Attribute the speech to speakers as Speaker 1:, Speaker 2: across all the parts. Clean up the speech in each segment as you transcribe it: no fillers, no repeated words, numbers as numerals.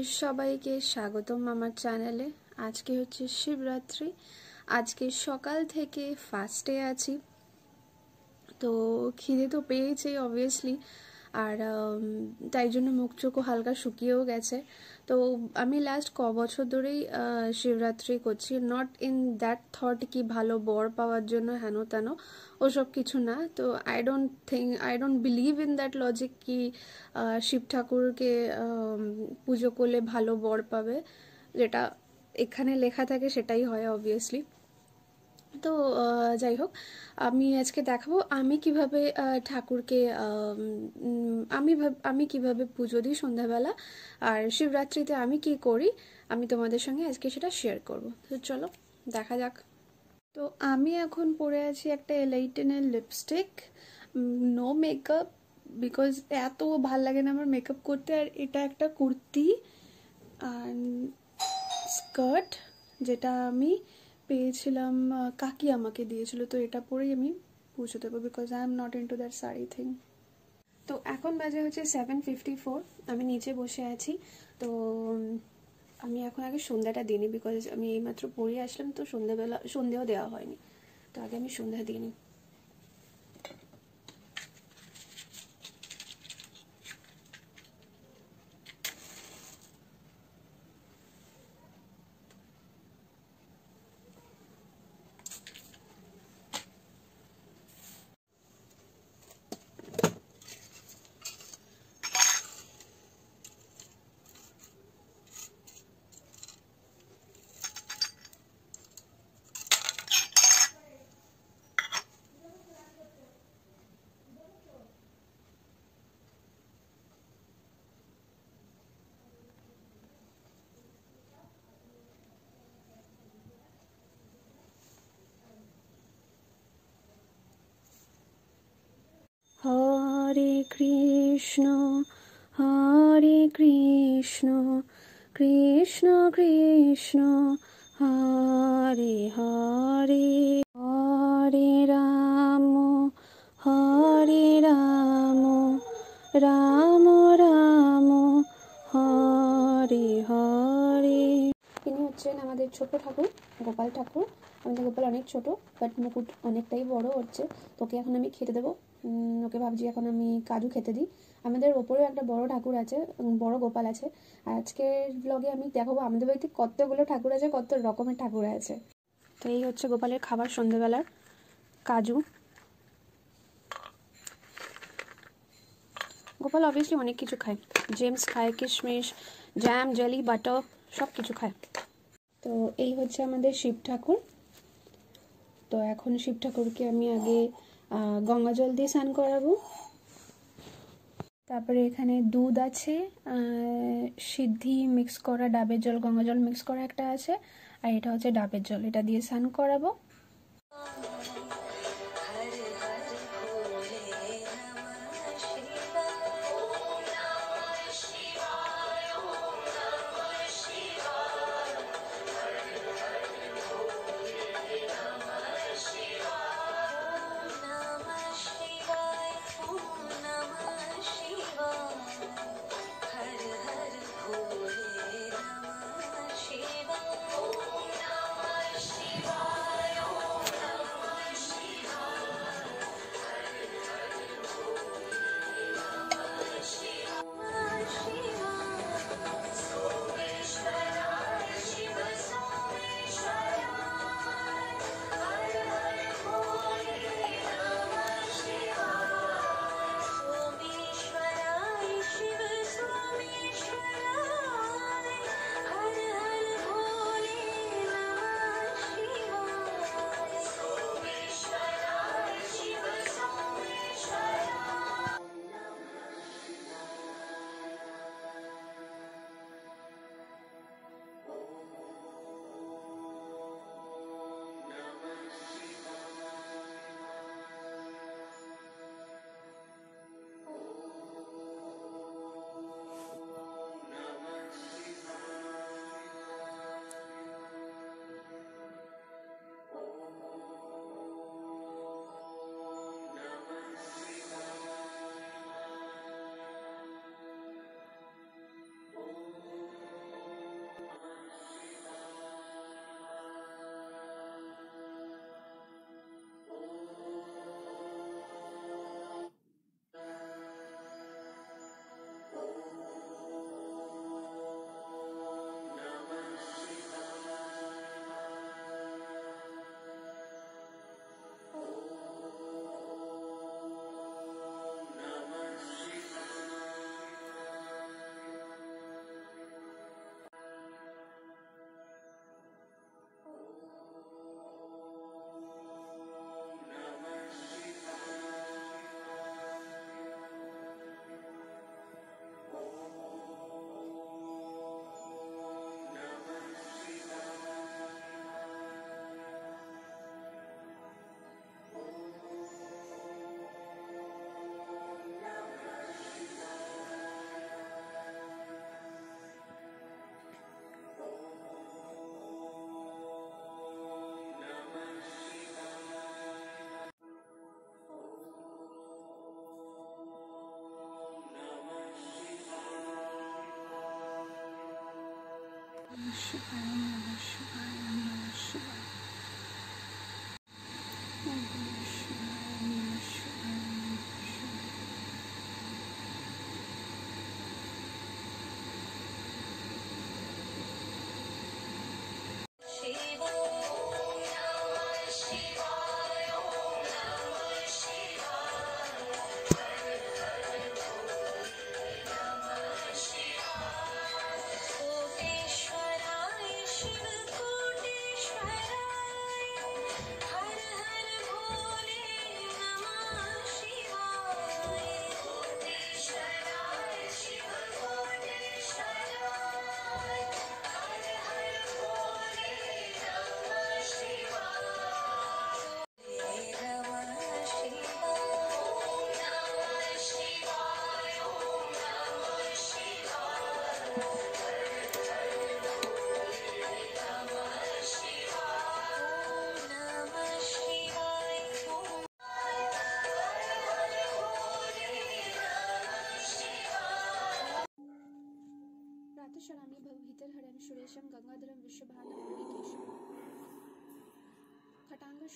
Speaker 1: তোমাদের সবাইকে স্বাগতম আমার চ্যানেলে। আজকে হচ্ছে শিবরাত্রি। আজকে সকাল থেকে ফাস্টে আছি, তো খিদে তো পেয়েছে অবভিয়াসলি, আর তাই জন্য মুখ চোখও হালকা শুকিয়েও গেছে। তো আমি লাস্ট বছর ধরেই শিবরাত্রি করছি, নট ইন দ্যাট থট কি ভালো বর পাওয়ার জন্য হেন তেন, ওসব কিছু না। তো I don't believe in that logic কি শিব ঠাকুরকে পুজো করলে ভালো বর পাবে। যেটা এখানে লেখা থাকে সেটাই হয় অবভিয়াসলি। তো যাই হোক, আমি আজকে দেখাবো আমি কিভাবে ঠাকুরকে আমি কিভাবে পুজো দিই সন্ধ্যাবেলা, আর শিবরাত্রিতে আমি কি করি আমি তোমাদের সঙ্গে আজকে সেটা শেয়ার করব। তো চলো দেখা যাক। তো আমি এখন পরে আছি একটা এলাইটেনের লিপস্টিক, নো মেকআপ, বিকজ এত ভাল লাগে না আমার মেকআপ করতে। আর এটা একটা কুর্তি আর স্কার্ট, যেটা আমি পেয়েছিলাম, কাকি আমাকে দিয়েছিল। তো এটা পরেই আমি পুজো দেবো, because I am not into that sari thing. তো এখন বাজে হচ্ছে 7:54, আমি নিচে বসে আছি। তো আমি এখন আগে সন্ধ্যাটা দিইনি, বিকজ আমি এইমাত্র পড়ে আসলাম, তো সন্ধ্যেও দেওয়া হয়নি। তো আগে আমি সন্ধ্যা দিইনি। হরে কৃষ্ণ কৃষ্ণ কৃষ্ণ হরে হরে, হরে রাম রাম রাম হরে হরে। ইনি হচ্ছেন আমাদের ছোট ঠাকুর, গোপাল ঠাকুর। আমাদের গোপাল অনেক ছোট, বাট মুকুট অনেকটাই বড় হচ্ছে। তোকে এখন আমি খেতে দেবো, ওকে ভাবছি এখন আমি কাজু খেতে দিই। আমাদের ওপরেও একটা বড় ঠাকুর আছে, বড় গোপাল আছে। আজকের ব্লগে আমি দেখাবো আমাদের বাড়িতে কতগুলো ঠাকুর আছে, কত রকমের ঠাকুর আছে। তো এই হচ্ছে গোপালের খাবার সন্ধ্যেবেলার, কাজু। গোপাল অবভিয়াসলি অনেক কিছু খায়, জেমস খায়, কিশমিশ, জ্যাম, জেলি, বাটার, সব কিছু খায়। তো এই হচ্ছে আমাদের শিব ঠাকুর। তো এখন শিব ঠাকুরকে আমি আগে গঙ্গা জল দিয়ে স্নান করাবো। তারপরে এখানে দুধ আছে, সিদ্ধি মিক্স করা, ডাবের জল, গঙ্গা জল মিক্স করা একটা আছে, আর এটা হচ্ছে ডাবের জল, এটা দিয়ে স্নান করাবো।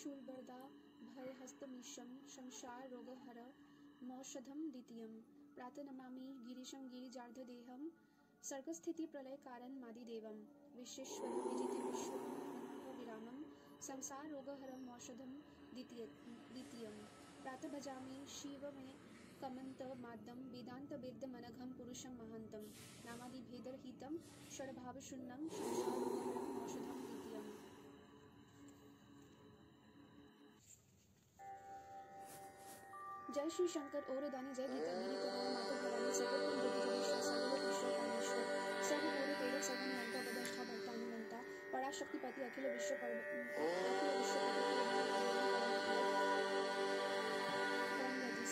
Speaker 1: शूलबरदा भयहस्तमीशं संसार रोगहर मौषधं द्वितीयं प्रातः नमामि गिरीशं गिरिजार्धदेहं सर्गस्थिति प्रलय कारण मादिदेवं विश्वेश्वरं विजिति विश्वं विरामं संसार रोगहरं मौषधं द्वितीयं प्रातः भजामि शिव मे कमंत माद्दम वेदांत वेद्यमनघं पुरुषं महांतं नामादिभेदरहितं षड्भावशून्यं संसारोगहरं औषधं द्वितीयम्। जय श्री शंकर और दानी जय गीता गीता माता भवानी सर्वोत्तम ज्योतिर्विश्व सर्वलोक ईश्वर परमेश्वर सर्वभूत तेज सर्वनियंता पदस्था भक्तानुमंता पराशक्तिपति अखिल विश्व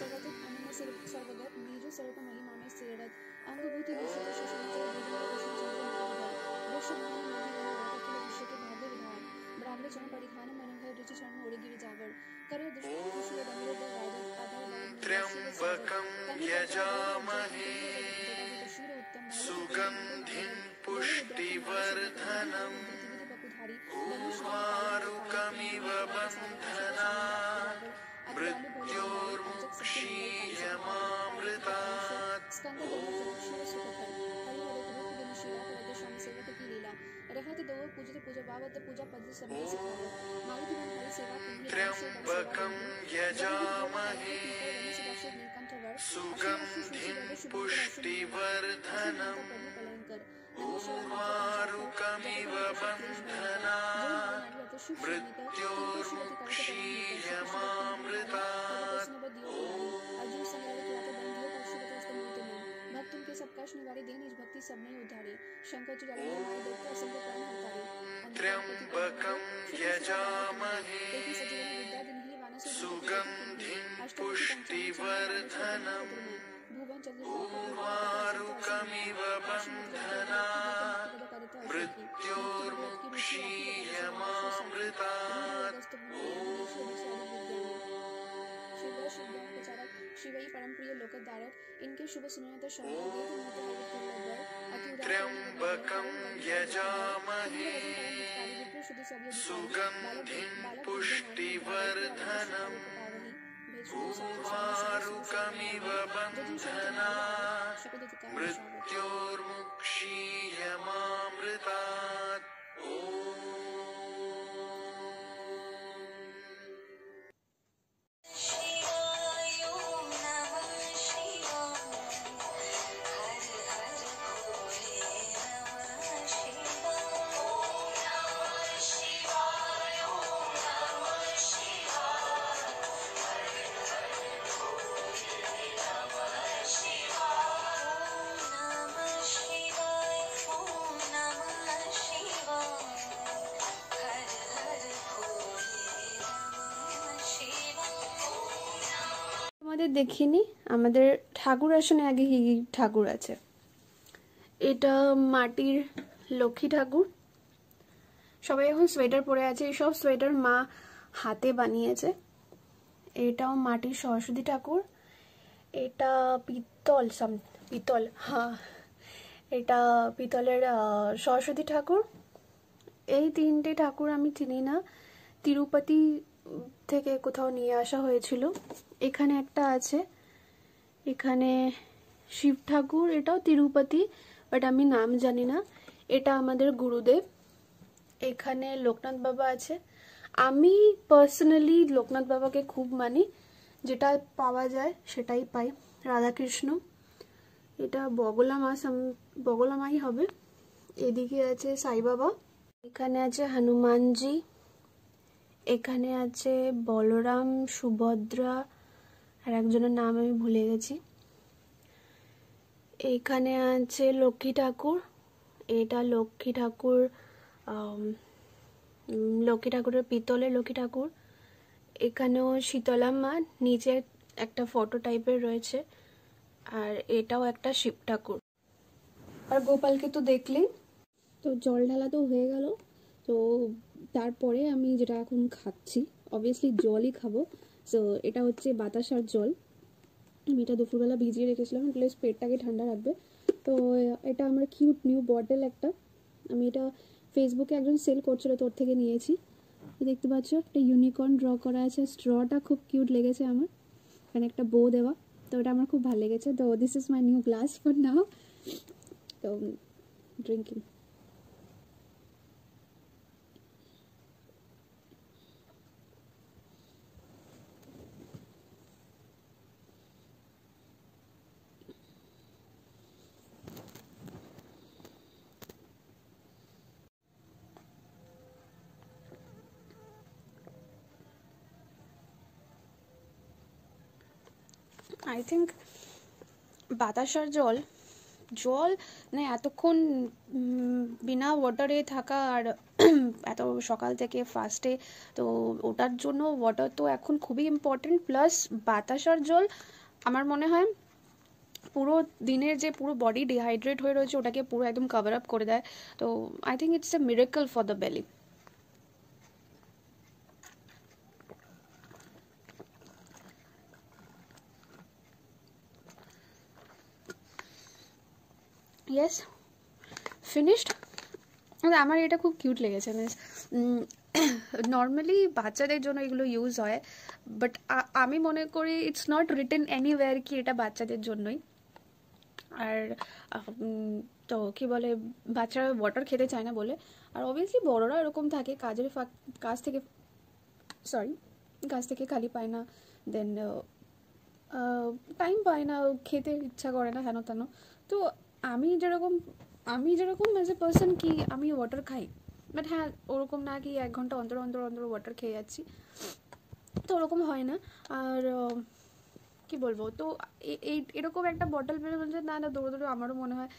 Speaker 1: सर्वजित अनन्य सर्वगत बीज सर्व महिमा में सेरत अंगभूति विश्व के शशंकर विश्व विश्व के भाग्य विधान ब्राह्मण चरण परिधान मनोहर रुचि चरण ओढ़े गिरि जावर करे दुष्ट दंड
Speaker 2: त्र्यंबकं यजामहे सुगंधिं पुष्टिवर्धनम् उर्वारुकमिव बन्धनात् मृत्योर्मुक्षीयमामृतात्। त्र्यंबकं यजामहे सुगंधिं पुष्टिवर्धनम् उर्वारुकमिव बन्धनात् मृत्योर्मुक्षीयमामृतात्।
Speaker 1: भक्त उनके सब कष्ट निवारे दे निज भक्ति सब में उद्धारे शंकर जी जाने हमारे दैत्य असंग कर्म हटारे।
Speaker 2: त्र्यंबकं यजामहे सुगंधिं पुष्टिवर्धनम् उर्वारुकमिव बन्धनात् मृत्योर्मुक्षीयमामृतात्। शिवई परम प्रिय लोकधारक इनके शुभ सुनते त्र्यंबकं यजामहे सुगंधिं पुष्टिवर्धनम् उर्वारुकमिव बन्धनात् मृत्योर्मुक्षीयमामृतात्।
Speaker 1: আমাদের দেখিনি আমাদের ঠাকুর আসনে আগে কি ঠাকুর আছে। এটা মাটির লক্ষ্মী ঠাকুর। সবাই এখন সোয়েটার পরে আছে, এই সব সোয়েটার মা হাতে বানিয়েছে। এটাও মাটির সরস্বতী ঠাকুর। এটা পিতল হ্যাঁ এটা পিতলের সরস্বতী ঠাকুর। এই তিনটে ঠাকুর আমি চিনি না, তিরুপতি থেকে কোথাও নিয়ে আসা হয়েছিল। এখানে একটা আছে, এখানে শিব ঠাকুর, এটাও তিরুপতি বাট আমি নাম জানি না। এটা আমাদের গুরুদেব। এখানে লোকনাথ বাবা আছে। আমি পার্সোনালি লোকনাথ বাবাকে খুব মানি, যেটা পাওয়া যায় সেটাই পাই। রাধাকৃষ্ণ, এটা বগলামাই হবে। এদিকে আছে সাই বাবা, এখানে আছে হনুমানজি, এখানে আছে বলরাম, সুভদ্রা, আর একজনের নাম আমি ভুলে গেছি। এখানে আছে লক্ষ্মী ঠাকুর। এটা লক্ষ্মী ঠাকুর, লক্ষ্মী ঠাকুরের পিতলের লক্ষ্মী ঠাকুর। এখানেও শীতলা মা, নিচে একটা ফটো টাইপের রয়েছে। আর এটাও একটা শিব ঠাকুর। আর গোপালকে তো দেখলেই। তো জল ঢালা তো হয়ে গেল। তো তারপরে আমি যেটা এখন খাচ্ছি, অবভিয়াসলি জলই খাবো। সো এটা হচ্ছে বাতাসার জল। আমি এটা দুপুরবেলা ভিজিয়ে রেখেছিলাম, প্লাস পেটটাকে ঠান্ডা রাখবে। তো এটা আমার কিউট নিউ বটল একটা। আমি এটা ফেসবুকে একজন সেল করছিল, তোর থেকে নিয়েছি। দেখতে পাচ্ছ একটা ইউনিকর্ন ড্র করা আছে, স্ট্রটা খুব কিউট লেগেছে আমার, এখানে একটা বো দেওয়া, তো এটা আমার খুব ভালো লেগেছে। তো this is my new glass for now, তো ড্রিঙ্কিং। আই থিঙ্ক বাতাসার জল জল মানে এতক্ষণ বিনা ওয়াটারে থাকা আর এত সকাল থেকে ফার্স্টে, তো ওটার জন্য ওয়াটার তো এখন খুবই ইম্পর্টেন্ট। প্লাস বাতাসার জল আমার মনে হয় পুরো দিনের যে পুরো বডি ডিহাইড্রেট হয়ে রয়েছে ওটাকে পুরো একদম কভার আপ করে দেয়। তো I think it's a miracle for the belly. Yes, finished. আমার এটা খুব কিউট লেগেছে, মিনস নর্মালি বাচ্চাদের জন্য এগুলো ইউজ হয়, বাট আমি মনে করি ইটস নট রিটেন এনিওয়্যার কি এটা বাচ্চাদের জন্যই। আর তো কি বলে, বাচ্চারা ওয়াটার খেতে চায় না বলে। আর অবভিয়াসলি বড়রা এরকম থাকে, কাজ থেকে খালি পায় না, দেন টাইম পায় না, খেতে ইচ্ছা করে না হেন তেন। তো আমি যেরকম অ্যাজ এ পার্সন কি আমি ওয়াটার খাই, বাট হ্যাঁ ওরকম না কি 1 ঘন্টা অন্তর অন্তর অন্তর ওয়াটার খেয়ে যাচ্ছি, তো ওরকম হয় না। আর কি বলবো, তো এরকম একটা বটল পেলে বলছে না দৌড়ে আমারও মনে হয়,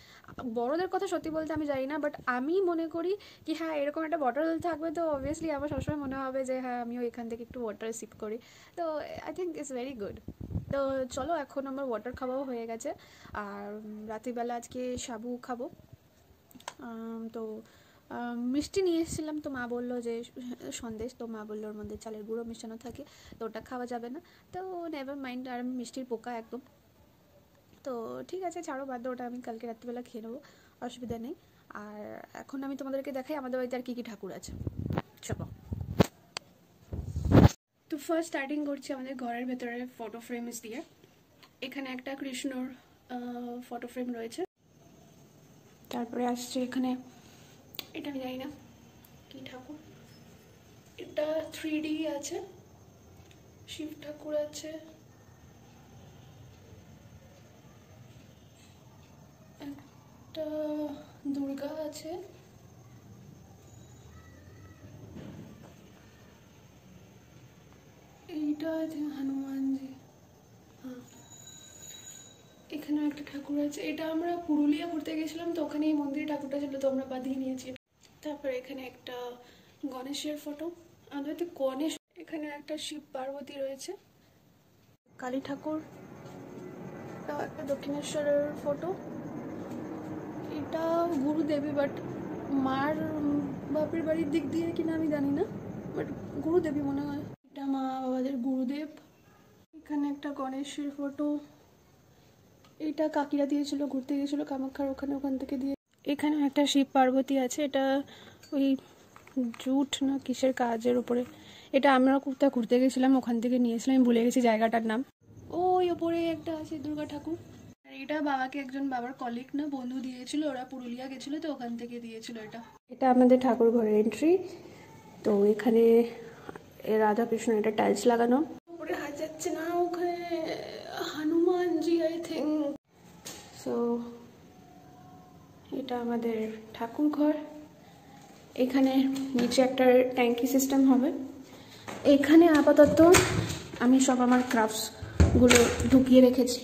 Speaker 1: বড়দের কথা সত্যি বলতে আমি জানি না, বাট আমি মনে করি কি হ্যাঁ এরকম একটা বটল থাকবে তো অবভিয়াসলি আমার সবসময় মনে হবে যে হ্যাঁ আমিও এখান থেকে একটু ওয়াটার সিপ করি। তো I think it's very good. তো চলো এখন আমার ওয়াটার খাওয়াও হয়ে গেছে, আর রাত্রিবেলা আজকে সাবু খাবো। তো মিষ্টি নিয়ে এসেছিলাম, তো মা বললো যে সন্দেশ, তো মা বললো ওর মধ্যে চালের গুঁড়ো মেশানো থাকে তো ওটা খাওয়া যাবে না, তো নেভার মাইন্ড। আর আমি মিষ্টির পোকা একদম, তো ঠিক আছে ছাড়ো বাদ দাও, ওটা আমি কালকে রাত্রিবেলা খেয়ে নেবো, অসুবিধা নেই। আর এখন আমি তোমাদেরকে দেখাই আমাদের বাড়িতে আর কী কী ঠাকুর আছে। চলো, তো ফার্স্ট স্টার্টিং করছি আমাদের ঘরের ভেতরে ফটো ফ্রেমস দিয়ে। এখানে একটা কৃষ্ণর ফটো ফ্রেম রয়েছে, তারপরে আসছে এখানে, এটা আমি জানি না কি ঠাকুর, এটা 3D আছে, শিব ঠাকুর আছে, একটা দুর্গা আছে, এইটা আছে হনুমানজি, হ্যাঁ এখানেও একটা ঠাকুর আছে। এটা আমরা পুরুলিয়া ঘুরতে গেছিলাম তো ওখানে এই মন্দিরে ঠাকুরটা ছিল, তো আমরা বাঁধিয়ে নিয়েছি। তারপরে এখানে একটা গণেশের ফটো, আমাদের তো গণেশ, এখানে একটা শিব পার্বতী রয়েছে, কালী ঠাকুর, একটা দক্ষিণেশ্বরের ফটো, এটা গুরুদেবী, বাট মার বাপের বাড়ির দিক দিয়ে কিনা আমি জানি না, বাট গুরুদেবী মনে হয়, এটা মা বাবাদের গুরুদেব। এখানে একটা গণেশের ফটো, এটা কাকিরা দিয়েছিল, ঘুরতে গিয়েছিল কামাখ্যার ওখান থেকে দিয়ে। এখানে একটা শিব পার্বতী আছে, এটা ওই জুট না কিসের কাজের উপরে, এটা আমরা কোথাও ঘুরতে গেছিলাম ওখান থেকে নিয়েছিলাম, আমি ভুলে গেছি জায়গাটার নাম। ওই ওপরে একটা আছে দুর্গা ঠাকুর, আর এটা বাবাকে একজন বাবার কলিগ না বন্ধু দিয়েছিল, ওরা পুরুলিয়া গেছিলো তো ওখান থেকে দিয়েছিল। এটা আমাদের ঠাকুর ঘরের এন্ট্রি, তো এখানে রাধাকৃষ্ণ, এটা টাইলস লাগানো, উপরে হাত যাচ্ছে না, ওখানে হনুমানজি আই থিঙ্ক। সো এটা আমাদের ঠাকুর ঘর, এখানে নিচে একটা ট্যাঙ্কি সিস্টেম হবে। এখানে আপাতত আমি সব আমার ক্রাফটসগুলো ঢুকিয়ে রেখেছি,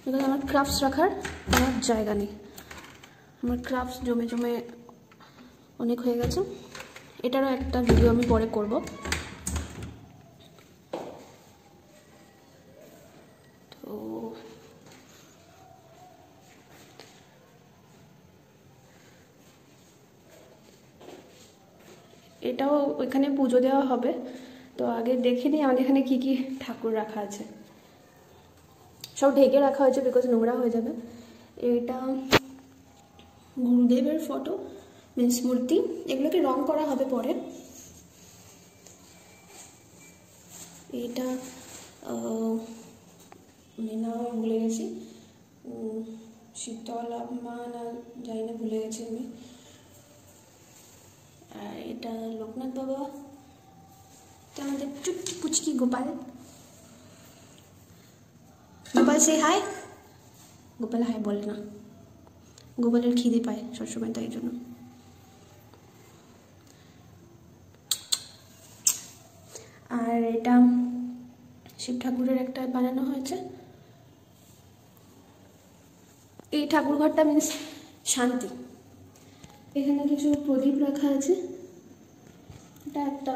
Speaker 1: because আমার ক্রাফটস রাখার আমার জায়গা নেই, আমার ক্রাফটস জমে জমে অনেক হয়ে গেছে। এটারও একটা ভিডিও আমি পরে করব। তো এটাও ওইখানে পুজো দেওয়া হবে, তো আগে দেখে নিই আমাদের এখানে কি কি ঠাকুর রাখা আছে। সব ঢেকে রাখা হয়েছে বিকজ নোংরা হয়ে যাবে। এটা গুরুদেবের ফটো, মিন্স মূর্তি, এগুলোকে রং করা হবে পরে। এটা মানে নাম আমি ভুলে গেছি, শীতলা মা না জানি না, ভুলে গেছি আমি। আর এটা লোকনাথ বাবা, এটা আমাদের চুটকি পুচকি গোপাল। গোপাল সে হাই। গোপাল হাই বলে না, গোপালের খিদে পায় সবসময়, তাই জন্য। আর এটা শিব ঠাকুরের একটা বানানো হয়েছে। এই ঠাকুর ঘরটা মিনস শান্তি। এখানে কিছু প্রদীপ রাখা আছে, এটা একটা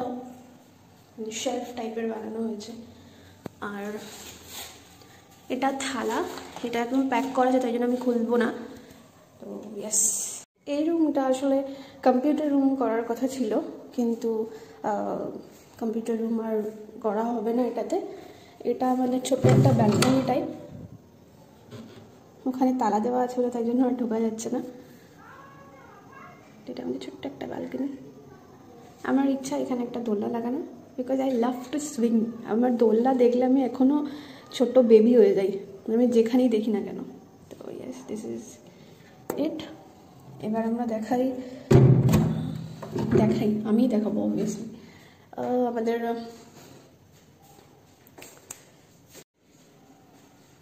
Speaker 1: শেলফ টাইপের বানানো হয়েছে। আর এটা থালা, এটা একদম প্যাক করা আছে, তাই জন্য আমি খুলবো না। তো ইয়েস, এই রুমটা আসলে কম্পিউটার রুম করার কথা ছিল, কিন্তু কম্পিউটার রুম আর করা হবে না এটাতে। এটা আমাদের ছোট্ট একটা ব্যালকনি টাইপ, ওখানে তালা দেওয়া আছে বলে তাই জন্য আর ঢোকা যাচ্ছে না। এটা আমাদের ছোট্ট একটা ব্যালকনি। আমার ইচ্ছা এখানে একটা দোলনা লাগানো, because I love to swing. আমার দোলনা দেখলে আমি এখনও ছোট্ট বেবি হয়ে যাই, আমি যেখানেই দেখি না কেন। তো ইয়েস, দিস ইজ ইট। এবার আমরা দেখাই, আমি দেখাবো অবভিয়াসলি আমাদের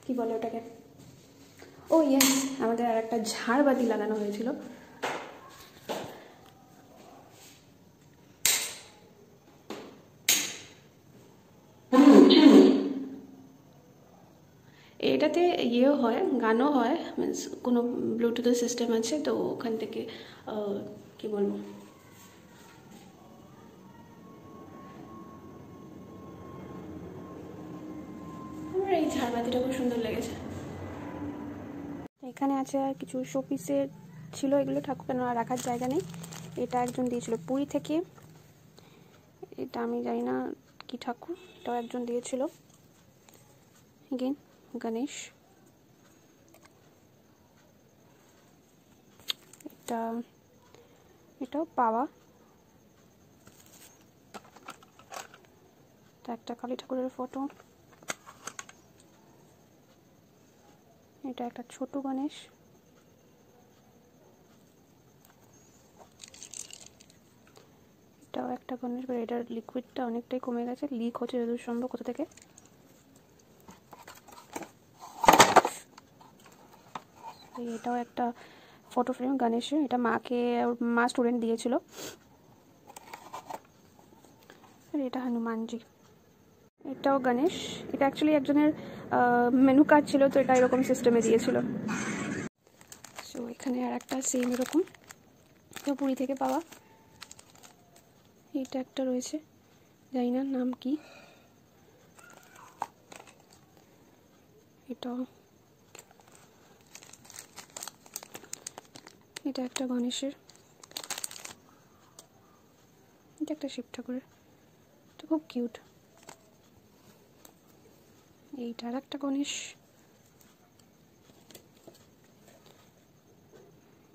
Speaker 1: কি বলে ওটাকে, ও ইয়েস, আমাদের আর একটা ঝাড়বাতি লাগানো হয়েছিল। এটাতে ইয়েও হয়, গানও হয়, মিনস কোনো ব্লুটুথের সিস্টেম আছে, তো ওখান থেকে কি বলবো, আমার এই ঝাড়বাতিটা খুব সুন্দর লেগেছে। এখানে আছে আর কিছু শোপিসের ছিল, এগুলো ঠাকুর কেন রাখার জায়গা নেই। এটা একজন দিয়েছিল পুরী থেকে, এটা আমি জানি না কি ঠাকুর, এটাও একজন দিয়েছিল। এগেন গণেশ, এটাও পাওয়া। এটা একটা কালী ঠাকুরের ফটো, এটা একটা ছোট গণেশ, এটাও একটা গণেশ, বাট এটার লিকুইডটা অনেকটাই কমে গেছে, লিক হচ্ছে যতদূর সম্ভব কোথা থেকে। এটাও একটা ফটো ফ্রেম গণেশের, এটা মা স্টুডেন্ট দিয়েছিল। আর এটা হনুমানজি, এটাও গণেশ। এটা অ্যাকচুয়ালি একজনের মেনু কার্ড ছিল, তো এটা এরকম সিস্টেমে দিয়েছিল। সো এখানে আর একটা সেম এরকম, এটা পুরী থেকে পাওয়া। এটা একটা রয়েছে, জানি না নাম কি। এটা একটা গণেশের, এটা একটা শিব ঠাকুরের, এটা খুব কিউট। এইটা আর একটা গণেশ,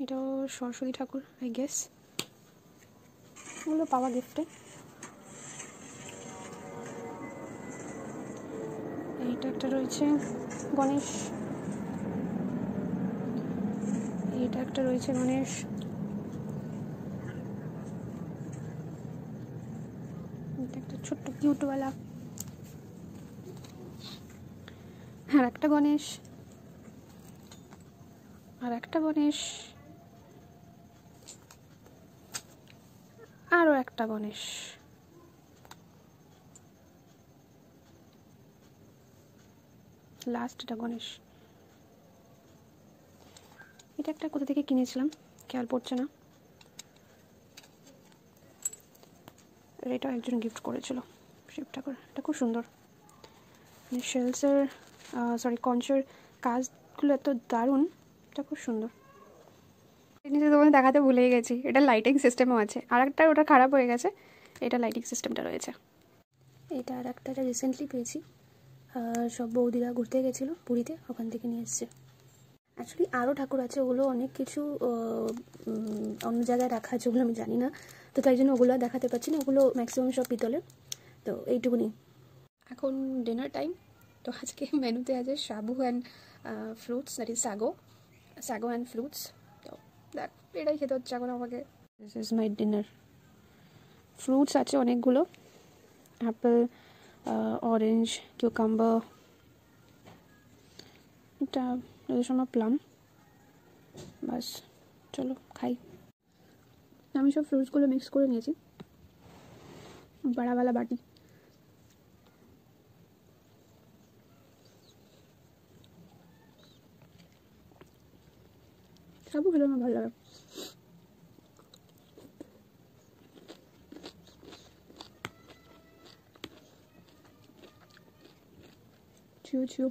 Speaker 1: এটাও সরস্বতী ঠাকুর আই গেস, এগুলো পাওয়া গিফটে। এইটা একটা রয়েছে গণেশ, এইটা একটা রয়েছে গণেশ, এটা একটা ছোট্ট কিউটওয়ালা, আর একটা গণেশ, আর একটা গণেশ, আরও একটা গণেশ। লাস্ট এটা গণেশ। এটা একটা কোথা থেকে কিনেছিলাম খেয়াল পড়ছে না, এটাও একজন গিফট করেছিল শিব ঠাকুর। এটা খুব সুন্দর, শেলসের কঞ্চের কাজগুলো এত দারুণ, এটা খুব সুন্দর। জিনিসটা তোমাদের দেখাতে ভুলেই গেছি, এটা লাইটিং সিস্টেমও আছে। আর একটা ওটা খারাপ হয়ে গেছে, এটা লাইটিং সিস্টেমটা রয়েছে। এটা আর একটা রিসেন্টলি পেয়েছি, সব বৌদিরা ঘুরতে গেছিলো পুরীতে, ওখান থেকে নিয়ে এসছে। অ্যাকচুয়ালি আরও ঠাকুর আছে, ওগুলো অনেক কিছু অন্য জায়গায় রাখা আছে, ওগুলো আমি জানি না, তো তাই জন্য ওগুলো দেখাতে পারছি না। ওগুলো ম্যাক্সিমাম সব পিতলের, তো এইটুকুনি। এখন ডিনার টাইম। তো আজকে মেনুতে আছে সাবু and fruits, that is sago and fruits. তো দেখ, এটাই খেতে হচ্ছে এখন আমাকে। This is my dinner. Fruits আছে অনেকগুলো, অ্যাপেল, অরেঞ্জ, কিউকাম্বার, এটা সময় প্লাম। বাস, চলো খাই। আমি সব ফ্রুটসগুলো মিক্স করে নিয়েছি বড়াওয়ালা বাটি। সাবু খেলে আমার ভালো লাগে। চিউ।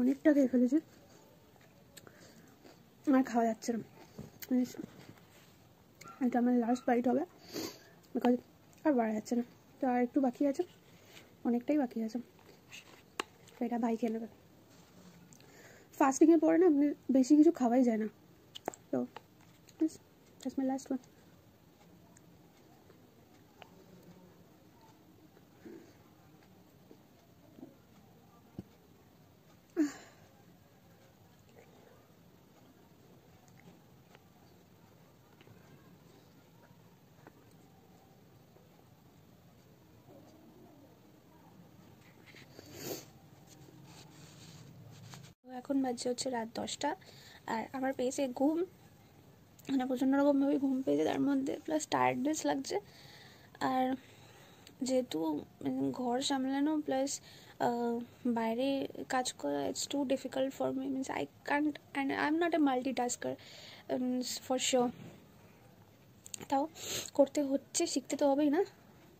Speaker 1: অনেকটা খেয়ে ফেলেছি, আর খাওয়া যাচ্ছে না। এটা আমার লাস্ট বাইট হবে, বিকজ আর বাড়া যাচ্ছে না। তো আর একটু বাকি আছে, অনেকটাই বাকি আছে। তো এটা ভাই খেয়ে নেবে। ফাস্টিংয়ের পরে না বেশি কিছু খাওয়াই যায় না। তো দ্যাটস মাই লাস্ট ওয়ান। এখন বাজছে হচ্ছে রাত 10টা, আর আমার পেয়েছে ঘুম, মানে প্রচণ্ড রকমভাবে ঘুম পেয়েছে, তার মধ্যে প্লাস টায়ার্ডনেস লাগছে। আর যেহেতু ঘর সামলানো প্লাস বাইরে কাজ করা, it's too difficult for me, means I can't, and I am not a multitasker for sure. তাও করতে হচ্ছে, শিখতে তো হবেই না।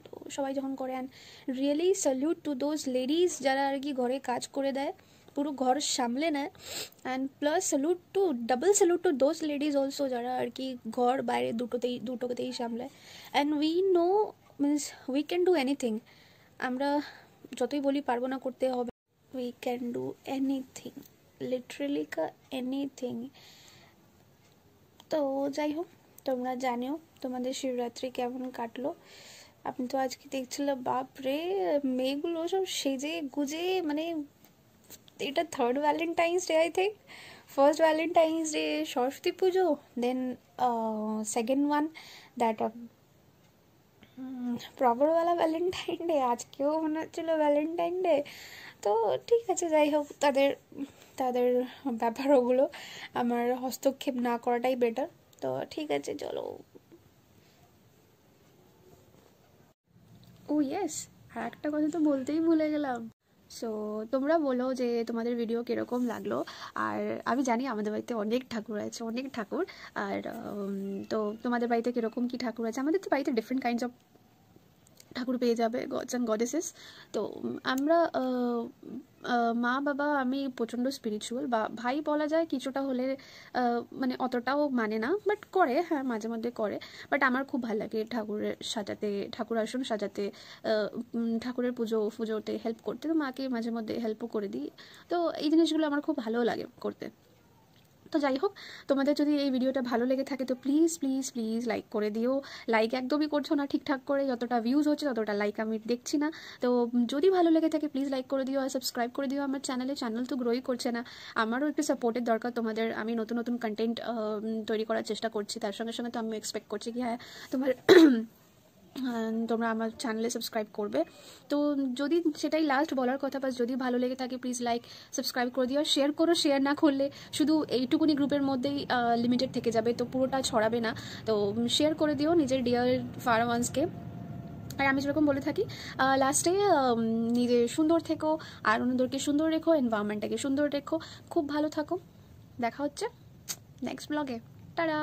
Speaker 1: তো সবাই যখন করে, and really salute to those ladies যারা আর কি ঘরে কাজ করে দেয়, পুরো ঘর সামলে নেয়। And plus double salute to those ladies also যারা আর কি ঘর বাইরে দুটোতেই সামলায়। And we know, means we can do anything. আমরা যতই বলি পারবো না, করতে হবে, we can do anything, literally anything. তো যাই হোক, তোমরা জানিও তোমাদের শিবরাত্রি কেমন কাটলো। আপনি তো আজকে দেখছিলাম, বাপ রে, মেয়েগুলো সব সেজে গুজে, মানে এটা third Valentine's Day, I think. First Valentine's Day Saraswati Puja, then second one that প্রপারওয়ালা ভ্যালেন্টাইন ডে, আজকেও মনে হচ্ছিলো ভ্যালেন্টাইন ডে। তো ঠিক আছে, যাই হোক, তাদের ব্যাপার ওগুলো, আমার হস্তক্ষেপ না করাটাই বেটার। তো ঠিক আছে, চলো। ও ইয়েস, আর একটা কথা তো বলতেই ভুলে গেলাম। সো তোমরা বলো যে তোমাদের ভিডিও কীরকম লাগলো। আর আমি জানি আমাদের বাড়িতে অনেক ঠাকুর আছে, অনেক ঠাকুর। আর তো তোমাদের বাড়িতে কীরকম কী ঠাকুর আছে? আমাদের তো বাড়িতে ডিফারেন্ট কাইন্ডস অফ ঠাকুর পেয়ে যাবে, গডস অ্যান্ড গডেসেস। তো আমরা মা বাবা, আমি প্রচণ্ড স্পিরিচুয়াল, বা ভাই বলা যায় কিছুটা হলে, মানে অতটাও মানে না, বাট করে, হ্যাঁ মাঝে মধ্যে করে। বাট আমার খুব ভালো লাগে ঠাকুরের সাজাতে, ঠাকুর আসন সাজাতে, ঠাকুরের পুজোতে হেল্প করতে। তো মাকে মাঝে মধ্যে হেল্পও করে দিই। তো এই জিনিসগুলো আমার খুব ভালো লাগে করতে। তো যাই হোক, তোমাদের যদি এই ভিডিওটা ভালো লেগে থাকে তো প্লিজ প্লিজ প্লিজ লাইক করে দিও। লাইক একদমই করছো না ঠিকঠাক করে, যতটা ভিউজ হচ্ছে ততটা লাইক আমি দেখছি না। তো যদি ভালো লেগে থাকে প্লিজ লাইক করে দিও, আর সাবস্ক্রাইব করে দিও আমার চ্যানেল তো গ্রোই করছে না, আমারও একটু সাপোর্টের দরকার তোমাদের। আমি নতুন নতুন কন্টেন্ট তৈরি করার চেষ্টা করছি, তার সঙ্গে সঙ্গে তো আমি এক্সপেক্ট করছি কি হ্যাঁ তোমার তোমরা আমার চ্যানেলে সাবস্ক্রাইব করবে। তো যদি সেটাই লাস্ট বলার কথা, বা যদি ভালো লেগে থাকে প্লিজ লাইক সাবস্ক্রাইব করে দিও, শেয়ার করো। শেয়ার না করলে শুধু এইটুকুনি গ্রুপের মধ্যেই লিমিটেড থেকে যাবে, তো পুরোটা ছড়াবে না। তো শেয়ার করে দিও নিজের ডিয়ার ফার ওয়ান্সকে। আর আমি যেরকম বলে থাকি লাস্টে, নিজে সুন্দর থেকো আর অন্যদেরকে সুন্দর রেখো, এনভায়রনমেন্টটাকে সুন্দর রেখো, খুব ভালো থাকো। দেখা হচ্ছে নেক্সট ব্লগে। টাটা।